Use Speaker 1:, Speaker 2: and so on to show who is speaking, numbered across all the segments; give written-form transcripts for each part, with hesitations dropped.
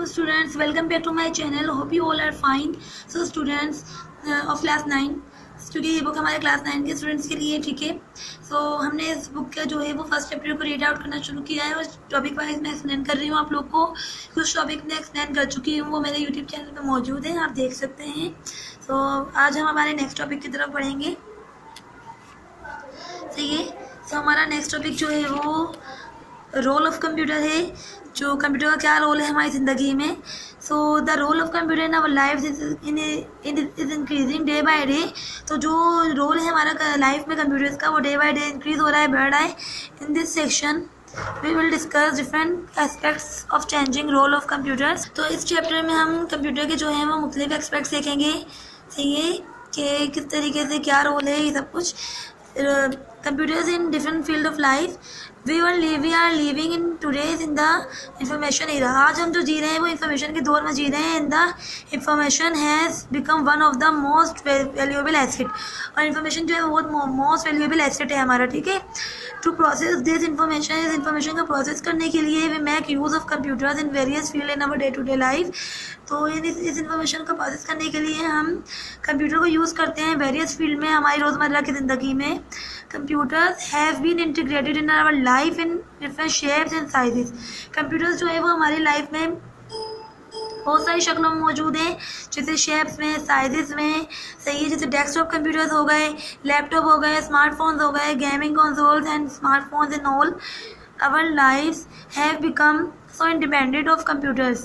Speaker 1: So students, welcome back to my channel. Hope you all are fine. So students of class 9, क्योंकि ये book हमारे class 9 के students के लिए, ठीक है. सो हमने इस बुक का जो है वो फर्स्ट चैप्टर को रीड आउट करना शुरू किया है और टॉपिक वाइज मैं एक्सप्लेन कर रही हूँ आप लोग को. कुछ टॉपिक में एक्सप्लेन कर चुकी हूँ, वो मेरे यूट्यूब चैनल पे मौजूद है, आप देख सकते हैं. सो आज हम हमारे नेक्स्ट टॉपिक की तरफ बढ़ेंगे. सही है. सो हमारा नेक्स्ट टॉपिक जो है वो रोल ऑफ कंप्यूटर है. जो कंप्यूटर का क्या रोल है हमारी ज़िंदगी में. So the role of computer in our life is increasing day by day. तो जो रोल है हमारा लाइफ में कंप्यूटर्स का, वो डे बाय डे इंक्रीज हो रहा है, बढ़ रहा है. In this section we will discuss different aspects of changing role of computers. तो इस चैप्टर में हम कंप्यूटर के जो हैं वो मुख्तलिफ एस्पेक्ट्स देखेंगे. सही है कि किस तरीके से क्या रोल है, ये सब कुछ. Computers in different field of life. We are living in today's in the information era. आज हम जो जी रहे हैं वो इंफॉर्मेशन के दौर में जी रहे हैं. इन the information has become one of the most valuable asset. और इन्फॉर्मेशन जो है वो बहुत मोस्ट वैल्यूएबल एसेट है हमारा, ठीक है. टू प्रोसेस दिस इंफॉर्मेशन, इस इंफॉर्मेशन को प्रोसेस करने के लिए we make use of computers in various field in our day to day life. तो इस इंफॉर्मेशन को प्रोसेस करने के लिए हम कंप्यूटर को यूज़ करते हैं वेरियस फील्ड में हमारी रोज़मर्रा की ज़िंदगी में. Computers have been integrated in our life in different shapes and sizes. Computers जो है वो हमारी लाइफ में बहुत सारी शक्लों में मौजूद हैं, जैसे शेप्स में, साइजेस में. सही है. जैसे डेस्कटॉप कंप्यूटर्स हो गए, लैपटॉप हो गए, स्मार्टफोन्स हो गए, gaming consoles and smartphones and all. Our lifes have become so independent of computers.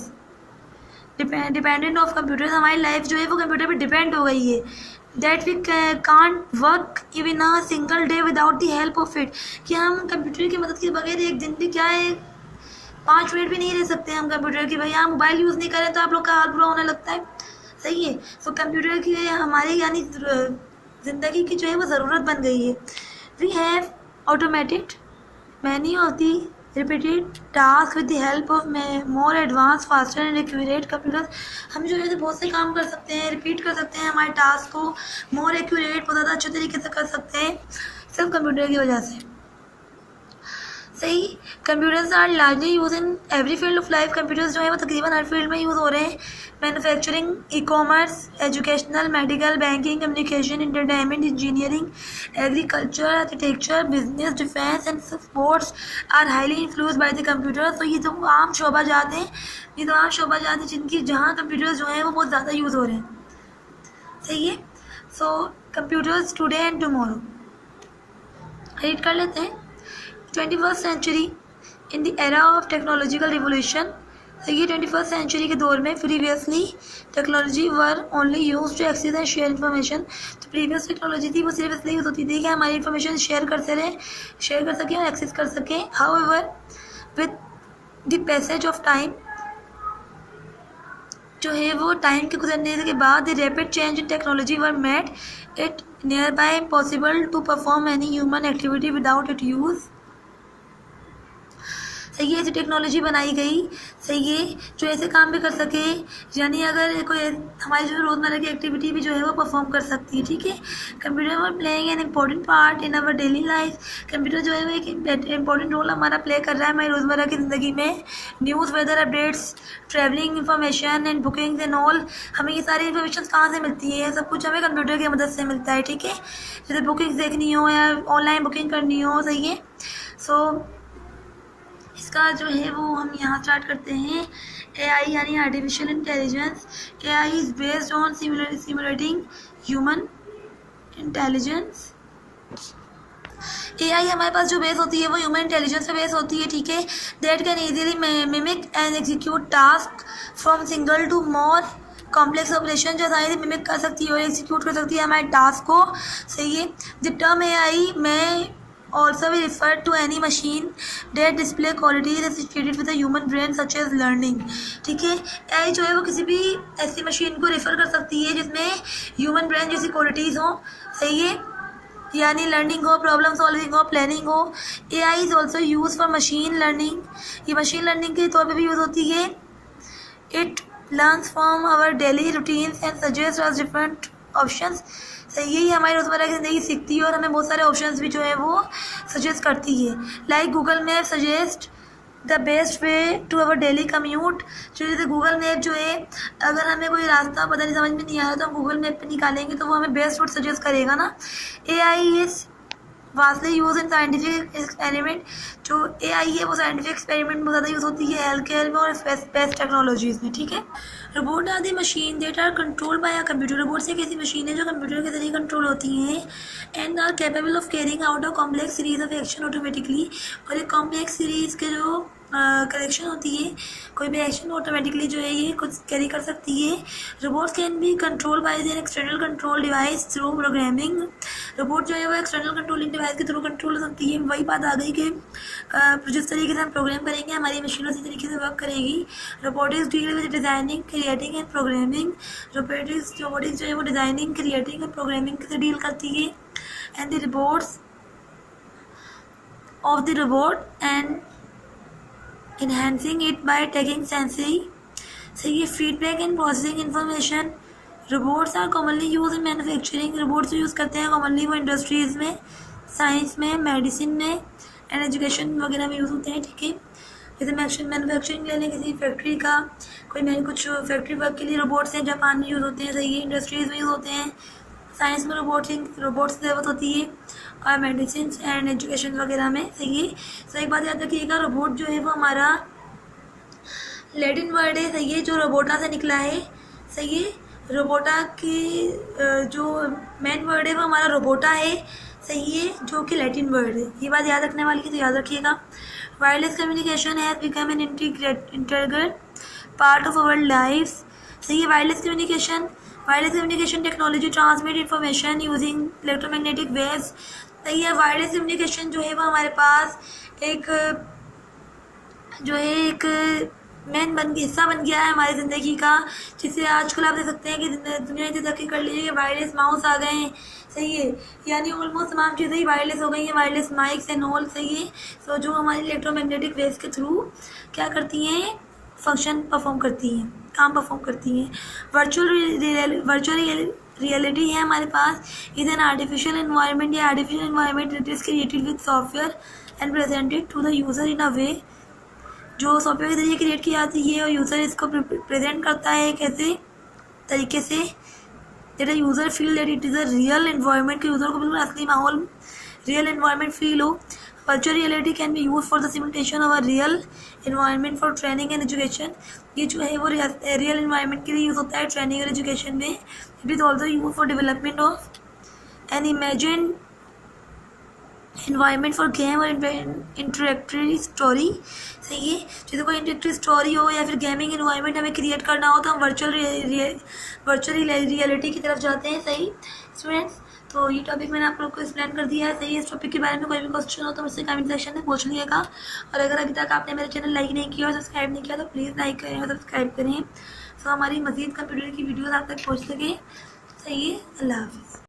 Speaker 1: Dependent of computers. हमारी लाइफ जो है वो कंप्यूटर पर डिपेंड हो गई है. That we can't work even a single day without the help of it. कि हम कंप्यूटर की मदद के बगैर एक दिन भी क्या है 5 मिनट भी नहीं रह सकते हम कंप्यूटर की. भाई हम मोबाइल यूज़ नहीं करें तो आप लोग का हाल बुरा होने लगता है. सही है. सो कंप्यूटर की हमारी यानी ज़िंदगी की जो है वो ज़रूरत बन गई है. We have automated many of the repeated task with the help of more advance faster and accurate computers. हम जो है बहुत से काम कर सकते हैं, रिपीट कर सकते हैं हमारे टास्क को, मोर एक्यूरेट, बहुत ज़्यादा अच्छे तरीके से कर सकते हैं सिर्फ कंप्यूटर की वजह से. सही. Computers are largely use in every field of life. Computers जो है वो तकरीबन हर फील्ड में यूज़ हो रहे हैं. Manufacturing, e commerce, educational, medical, banking, communication, entertainment, engineering, agriculture, architecture, business, defence and sports are highly influence by the computer. तो ये तो आम शोबा जात हैं, ये तो आम शोबा जात हैं जिनकी जहाँ कंप्यूटर्स जो हैं वो बहुत ज़्यादा यूज़ हो रहे हैं. सही है. So computers today and tomorrow read कर लेते हैं. 21st century in the era of technological revolution. तो ये 21st century के दौर में previously technology were only use to access and share information. तो प्रीवियस टेक्नोलॉजी थी वो सिर्फ इसलिए यूज़ होती थी कि हमारी इन्फॉर्मेशन शेयर कर सकें और एक्सेस कर सकें. However with the passage of time जो है वो टाइम के गुजरने के बाद the rapid change in technology were made it near by impossible to perform any human activity without it use. सही है. ऐसी टेक्नोलॉजी बनाई गई, सही है, जो ऐसे काम भी कर सके, यानी अगर कोई हमारी जो रोज़मर्रा की एक्टिविटी भी जो है वो परफॉर्म कर सकती है. ठीक है. Computer were playing an important part in our daily life. Computer जो है वो एक इम्पॉर्टेंट रोल हमारा प्ले कर रहा है हमारी रोज़मर्रा की ज़िंदगी में. News, weather updates, travelling information and bookings and all. हमें ये सारी इन्फॉर्मेशन कहाँ से मिलती है? सब कुछ हमें कंप्यूटर की मदद से मिलता है. ठीक है. जैसे बुकिंग्स देखनी हो या ऑनलाइन बुकिंग करनी हो. सही है. सो इसका जो है वो हम यहाँ स्टार्ट करते हैं. AI यानी artificial intelligence. AI is based on simulating human intelligence. AI हमारे पास जो बेस होती है वो ह्यूमन इंटेलिजेंस पे बेस होती है. ठीक है. That can easily mimic and execute task from single to more complex operation. जो आसानी से मिमिक कर सकती है और एग्जीक्यूट कर सकती है हमारे टास्क को. सही है. द टर्म AI में also we refer to any machine that display qualities associated with the human brain such as learning. ठीक है. AI जो है वो किसी भी ऐसी मशीन को रेफर कर सकती है जिसमें ह्यूमन ब्रेन जैसी क्वालिटीज़ हो. सही है. यानी लर्निंग हो, प्रॉब्लम सॉल्विंग हो, प्लानिंग हो. AI is also use for machine learning. ये मशीन लर्निंग के तौर पर भी यूज़ होती है. It learns from our daily routines and suggest us different options. सही है. हमारी रोज़मर्रा की ज़िंदगी सीखती है और हमें बहुत सारे ऑप्शंस भी जो है वो सजेस्ट करती है. Like Google map suggest the best way to our daily commute. जो जैसे गूगल मैप जो है, अगर हमें कोई रास्ता पता नहीं, समझ में नहीं आ रहा, तो हम गूगल मैप पे निकालेंगे तो वो हमें बेस्ट रूट सजेस्ट करेगा ना। AI is vastly use in scientific experiment. जो AI है वो साइंटिफिक एक्सपेरिमेंट में ज़्यादा यूज़ होती है, हेल्थ केयर में और स्पेस टेक्नोलॉजीज़ में, ठीक है। Robot are the machine that are control by a computer. Robots एक ऐसी मशीन है जो कंप्यूटर के जरिए कंट्रोल होती हैं and are capable of carrying out a complex series of action automatically. और एक कॉम्प्लेक्स सीरीज के जो करेक्शन होती है, कोई भी एक्शन ऑटोमेटिकली जो है ये कुछ कैरी कर सकती है। Robots can be control by their external control device through programming. Robot जो है वो एक्सटर्नल कंट्रोलिंग डिवाइस के थ्रू कंट्रोल हो सकती है। वही बात आ गई कि जिस तरीके से हम प्रोग्राम करेंगे हमारी मशीन उसी तरीके से वर्क करेगी। Robotics deal with designing, creating and programming. Robotics जो है वो डिज़ाइनिंग, क्रिएटिंग और प्रोग्रामिंग से डील करती है। And the robots of the robot and enhancing it by taking sensory feedback and processing information. Robots are commonly use in manufacturing. Robots use करते हैं commonly वो इंडस्ट्रीज़ में, साइंस में, medicine में एंड एजुकेशन वगैरह में यूज़ होते हैं, ठीक है। जैसे मैन्युफैक्चरिंग ले लें किसी फैक्ट्री का, कोई कुछ फैक्ट्री वर्क के लिए रोबोट्स हैं, जापान में यूज़ होते हैं, सही है। इंडस्ट्रीज़ में यूज़ होते हैं, साइंस में रोबोट्स की ज़रूरत होती है और मेडिसिन एंड एजुकेशन वगैरह में, सही है। तो एक बात याद रखिएगा, रोबोट जो है वो हमारा लैटिन वर्ड है, सही है, जो रोबोटा से निकला है, सही है। रोबोटा की जो मेन वर्ड है वो हमारा रोबोटा है, सही है, जो कि लैटिन वर्ड है। ये बात याद रखने वाली है, तो याद रखिएगा। Wireless communication has become an integral part of our life, सही है। Wireless communication technology transmit information using electromagnetic waves, सही है। वायरलेस कम्युनिकेशन जो है वो हमारे पास एक मेन हिस्सा बन गया है हमारी ज़िंदगी का, जिससे आजकल आप देख सकते हैं कि दुनिया इतनी तरक्की कर ली है कि वायरलेस माउस आ गए हैं, सही है। यानी ऑलमोस्ट तमाम चीज़ें ही वायरलेस हो गई हैं, वायरलेस माइक्स एंड ऑल, सही है। तो जो हमारी इलेक्ट्रोमैग्नेटिक वेव्स के थ्रू क्या करती हैं, फंक्शन परफॉर्म करती हैं, काम परफॉर्म करती हैं। वर्चुअल रियलिटी है हमारे पास, इज एन आर्टिफिशियल एनवायरनमेंट या artificial environment it is created with software and presented to the user in a way. जो सॉफ्टवेयर के जरिए क्रिएट की जाती है और यूज़र इसको प्रेजेंट करता है एक ऐसे तरीके say that user feel that it is a real environment, कि यूज़र को बिल्कुल असली माहौल, रियल एनवायरनमेंट फील हो। Virtual reality can be use for the simulation of a real environment for training and education. ये जो है वो रियल एनवायरनमेंट के लिए यूज़ होता है ट्रेनिंग और एजुकेशन में। It is also use for development of an imagine environment for game और इंटरेक्टिव स्टोरी, सही है। जैसे कोई इंटरेक्टिव स्टोरी हो या फिर गेमिंग एनवायरनमेंट हमें क्रिएट करना हो तो हम वर्चुअल रियलिटी की तरफ जाते हैं, सही स्टूडेंट्स। तो ये टॉपिक मैंने आप लोग को एक्सप्लेन कर दिया है, सही है। इस टॉपिक के बारे में कोई भी क्वेश्चन हो तो मुझसे कमेंट सेक्शन में पूछ लिएगा। और अगर अभी तक आपने मेरे चैनल लाइक नहीं किया और सब्सक्राइब नहीं किया तो प्लीज़ लाइक करें और सब्सक्राइब करें, तो हमारी मज़ीद कंप्यूटर की वीडियोज़ आप तक पहुँच सके, सही है। अल्लाह हाफिज़।